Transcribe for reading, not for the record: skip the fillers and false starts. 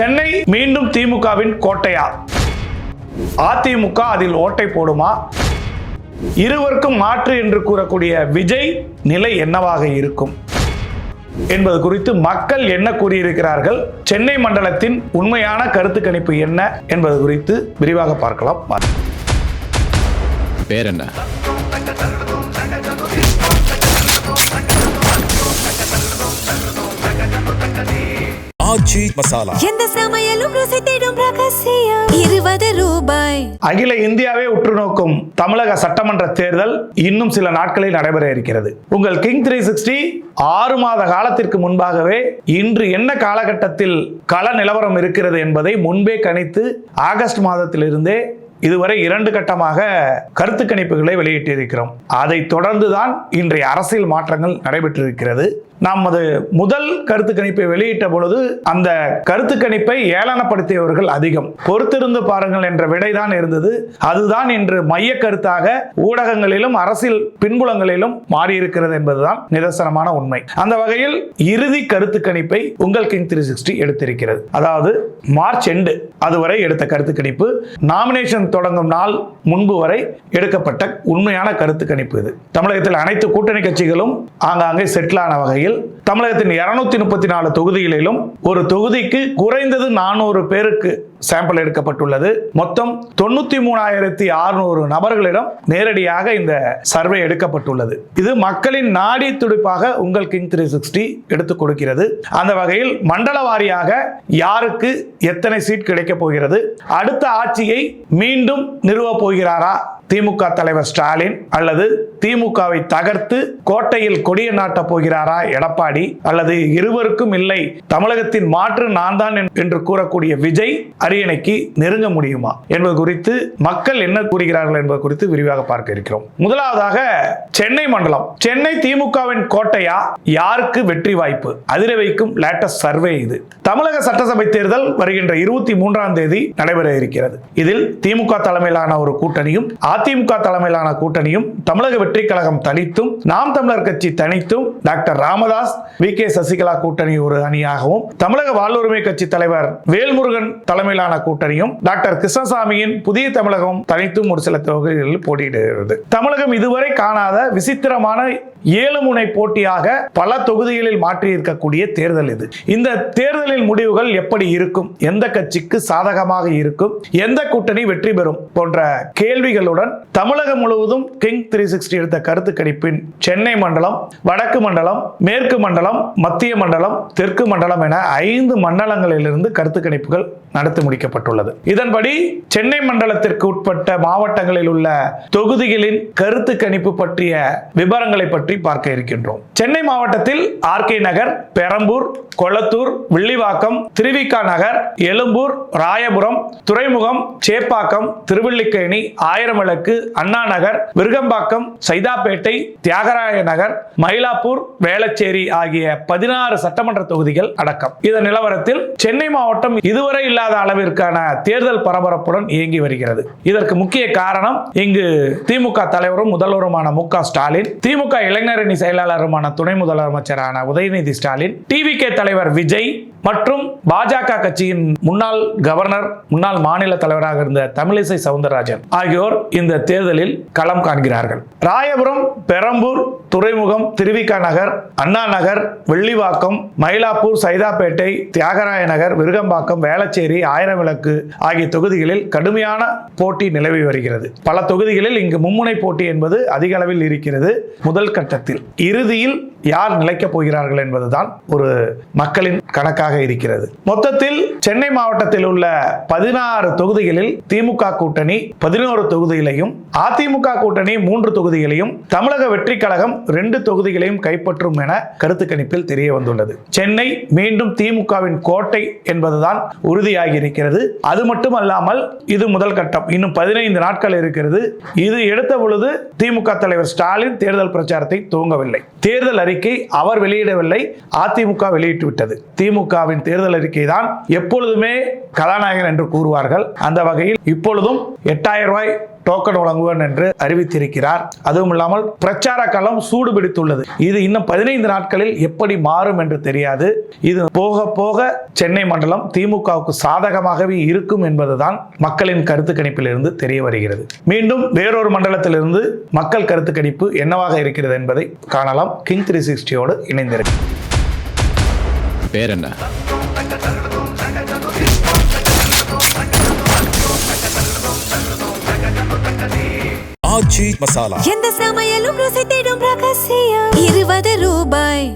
சென்னை மீண்டும் திமுகவின் கோட்டையா? அதிமுக அதில் ஓட்டை போடுமா? இருவருக்கும் மாற்று என்று கூறக்கூடிய விஜய் நிலை என்னவாக இருக்கும் என்பது குறித்து மக்கள் என்ன கூறியிருக்கிறார்கள், சென்னை மண்டலத்தின் உண்மையான கருத்து கணிப்பு என்ன என்பது குறித்து விரிவாக பார்க்கலாம். பேர் என்ன? எந்த சமையலும் ருசி தேடும் ரகசியம் 20 ரூபாய். அகில இந்தியாவே உற்று நோக்கும் தமிழக சட்டமன்ற தேர்தல் இன்னும் சில நாட்களில் நடைபெற இருக்கிறது. உங்கள் கிங் 360 6 மாத காலத்திற்கு முன்பாகவே இன்று என்ன காலகட்டத்தில் கள நிலவரம் இருக்கிறது என்பதை முன்பே கணித்து ஆகஸ்ட் மாதத்திலிருந்தே இதுவரை 2 கட்டமாக கருத்து கணிப்புகளை வெளியிட்டிருக்கிறோம். அதை தொடர்ந்துதான் இன்றைய அரசியல் மாற்றங்கள் நடைபெற்றிருக்கிறது. நமது முதல் கருத்து கணிப்பை வெளியிட்ட பொழுது அந்த கருத்து கணிப்பை ஏளனப்படுத்தியவர்கள் அதிகம். பொறுத்திருந்து பாருங்கள் என்ற விடைதான் இருந்தது. அதுதான் இன்று மைய கருத்தாக ஊடகங்களிலும் அரசியல் பின்புலங்களிலும் மாறியிருக்கிறது என்பதுதான் நிதர்சனமான உண்மை. அந்த வகையில் இறுதி கருத்து கணிப்பை உங்கள் கிங் 360 எடுத்திருக்கிறது. அதாவது மார்ச் எண்டு அதுவரை எடுத்த கருத்து கணிப்பு, நாமினேஷன் தொடங்கும் நாள் முன்பு வரை எடுக்கப்பட்ட உண்மையான கருத்து கணிப்பு இது. தமிழகத்தில் அனைத்து கூட்டணி கட்சிகளும் ஆங்காங்கே செட்டில் ஆன வகையில் தமிழகத்தின் 234 தொகுதிகளிலும் ஒரு தொகுதிக்கு குறைந்தது 400 பேருக்கு சாம்பிள் எடுக்கப்பட்டுள்ளது. மொத்தம் 93,600 நபர்களிடம் நேரடியாக இந்த சர்வே எடுக்கப்பட்டுள்ளது. இது மக்களின் நாடி துடிப்பாக உங்கள் கிங் 360 எடுத்துக் கொடுக்கிறது. அந்த வகையில் மண்டல வாரியாக யாருக்கு எத்தனை சீட் கிடைக்கப் போகிறது, அடுத்த ஆட்சியை மீண்டும் நிறுவப் போகிறாரா திமுக தலைவர் ஸ்டாலின், அல்லது திமுகவை தகர்த்து கோட்டையில் கொடிய நாட்டப் போகிறாரா எடப்பாடி, அல்லது இருவருக்கும் இல்லை தமிழகத்தின் மாற்று நான் தான் என்று கூறக்கூடிய விஜய் அரியணைக்கு நெருங்க முடியுமா என்பது குறித்து மக்கள் என்ன கூறுகிறார்கள் என்பது குறித்து விரிவாக பார்க்க இருக்கிறோம். முதலாவதாக சென்னை மண்டலம். சென்னை திமுகவின் கோட்டையா? யாருக்கு வெற்றி வாய்ப்பு? அதிர வைக்கும் லேட்டஸ்ட் சர்வே இது. தமிழக சட்டசபை தேர்தல் வருகின்ற 23ஆம் தேதி நடைபெற இருக்கிறது. இதில் திமுக தலைமையிலான ஒரு கூட்டணியும் அதிமுக தலைமையிலான கூட்டணியும், தமிழக வெற்றி கழகம் தனித்தும், நாம் தமிழர் கட்சி தனித்தும், டாக்டர் ராமதாஸ் வி.கே. சசிகலா கூட்டணி ஒரு அணியாகவும், தமிழக வாழ்வுரிமை கட்சி தலைவர் வேல்முருகன் தலைமையிலான கூட்டணியும், டாக்டர் கிருஷ்ணசாமியின் புதிய தமிழகம் தனித்தும் ஒரு சில தொகுதிகளில் போட்டியிடுகிறது. தமிழகம் இதுவரை காணாத விசித்திரமான 7 முனை போட்டியாக பல தொகுதிகளில் மாற்றி இருக்கக்கூடிய தேர்தல் இது. இந்த தேர்தலின் முடிவுகள் எப்படி இருக்கும், எந்த கட்சிக்கு சாதகமாக இருக்கும், எந்த கூட்டணி வெற்றி பெறும் போன்ற கேள்விகளுடன் தமிழகம் முழுவதும் கிங் 360 எடுத்த கருத்து கணிப்பின் சென்னை மண்டலம், வடக்கு மண்டலம், மேற்கு மண்டலம், மத்திய மண்டலம், தெற்கு மண்டலம் என 5 மண்டலங்களிலிருந்து கருத்து கணிப்புகள் நடத்தி முடிக்கப்பட்டுள்ளது. இதன்படி சென்னை மண்டலத்திற்கு உட்பட்ட மாவட்டங்களில் உள்ள தொகுதிகளின் கருத்து கணிப்பு பற்றிய விவரங்களை பற்றி பார்க்க இருக்கின்றோம். சென்னை மாவட்டத்தில் ஆர்கே நகர், பெரம்பூர், கொளத்தூர், வில்லிவாக்கம், திருவிக நகர், எழும்பூர், ராயபுரம், துறைமுகம், சேப்பாக்கம், திருவல்லிக்கேணி, ஆயிரம்விளக்கு, அண்ணா நகர், விருகம்பாக்கம், சைதாப்பேட்டை, தியாகராய நகர், மயிலாப்பூர், வேளச்சேரி ஆகிய 16 சட்டமன்ற தொகுதிகள் அடக்கம். இதன் நிலவரத்தில் சென்னை மாவட்டம் இதுவரை இல்லாத அளவிற்கான தேர்தல் பரபரப்புடன் இயங்கி வருகிறது. இதற்கு முக்கிய காரணம் இங்கு திமுக தலைவரும் முதல்வருமான மு.க. ஸ்டாலின், திமுக இளைஞரணி செயலாளருமான துணை முதலமைச்சரான உதயநிதி ஸ்டாலின், டிவிகே தலைவர் விஜய் மற்றும் பாஜக கட்சியின் முன்னாள் கவர்னர், முன்னாள் மாநில தலைவராக இருந்த தமிழிசை சவுந்தரராஜன் ஆகியோர் இந்த தேர்தலில் களம் காண்கிறார்கள். ராயபுரம், பெரம்பூர், துறைமுகம், திருவிக நகர், அண்ணா நகர், வெள்ளிவாக்கம், மயிலாப்பூர், சைதாப்பேட்டை, தியாகராய நகர், விருகம்பாக்கம், வேளச்சேரி, ஆயிரம்விளக்கு ஆகிய தொகுதிகளில் கடுமையான போட்டி நிலவி வருகிறது. பல தொகுதிகளில் இங்கு மும்முனை போட்டி என்பது அதிக அளவில் இருக்கிறது. முதல் கட்டத்தில் இறுதியில் யார் நிலைக்கப் போகிறார்கள் என்பதுதான் ஒரு மக்களின் கணக்காக இருக்கிறது. மொத்தத்தில் சென்னை மாவட்டத்தில் உள்ள 16 தொகுதிகளில் திமுக கூட்டணி 11 தொகுதிகளையும், அதிமுக கூட்டணி 3 தொகுதிகளையும், தமிழக வெற்றி கழகம் 2 தொகுதிகளையும் கைப்பற்றும் என கருத்து கணிப்பில் தெரிய வந்துள்ளது. சென்னை மீண்டும் திமுகவின் கோட்டை என்பதுதான் உறுதியாகி இருக்கிறது. அது மட்டுமல்லாமல் இது முதல் கட்டம், இன்னும் 15 நாட்கள் இருக்கிறது. இது எடுத்த பொழுது திமுக தலைவர் ஸ்டாலின் தேர்தல் பிரச்சாரத்தை துவங்கவில்லை. தேர்தல் அறிக்கை அவர் வெளியிடவில்லை, அதிமுக வெளியிட்டு விட்டது. திமுகவின் தேர்தல் அறிக்கை தான் எப்பொழுதுமே கதாநாயகன் என்று கூறுவார்கள். அந்த வகையில் இப்பொழுதும் 8000 ரூபாய் டோக்கன் வழங்குவேன் என்று அறிவித்திருக்கிறார். அதுவும் இல்லாமல் பிரச்சார களம் சூடு பிடித்துள்ளது. இது இன்னும் 15 நாட்களில் எப்படி மாறும் என்று தெரியாது. இது போக போக சென்னை மண்டலம் திமுகவுக்கு சாதகமாகவே இருக்கும் என்பதுதான் மக்களின் கருத்து கணிப்பிலிருந்து தெரிய வருகிறது. மீண்டும் வேறொரு மண்டலத்திலிருந்து மக்கள் கருத்து கணிப்பு என்னவாக இருக்கிறது என்பதை காணலாம். கிங் 360யோடு இணைந்திருக்கு. பேர் என்ன? எந்த சமையலும் ருசி தேடும் ரகசியம். 20 ரூபாய்.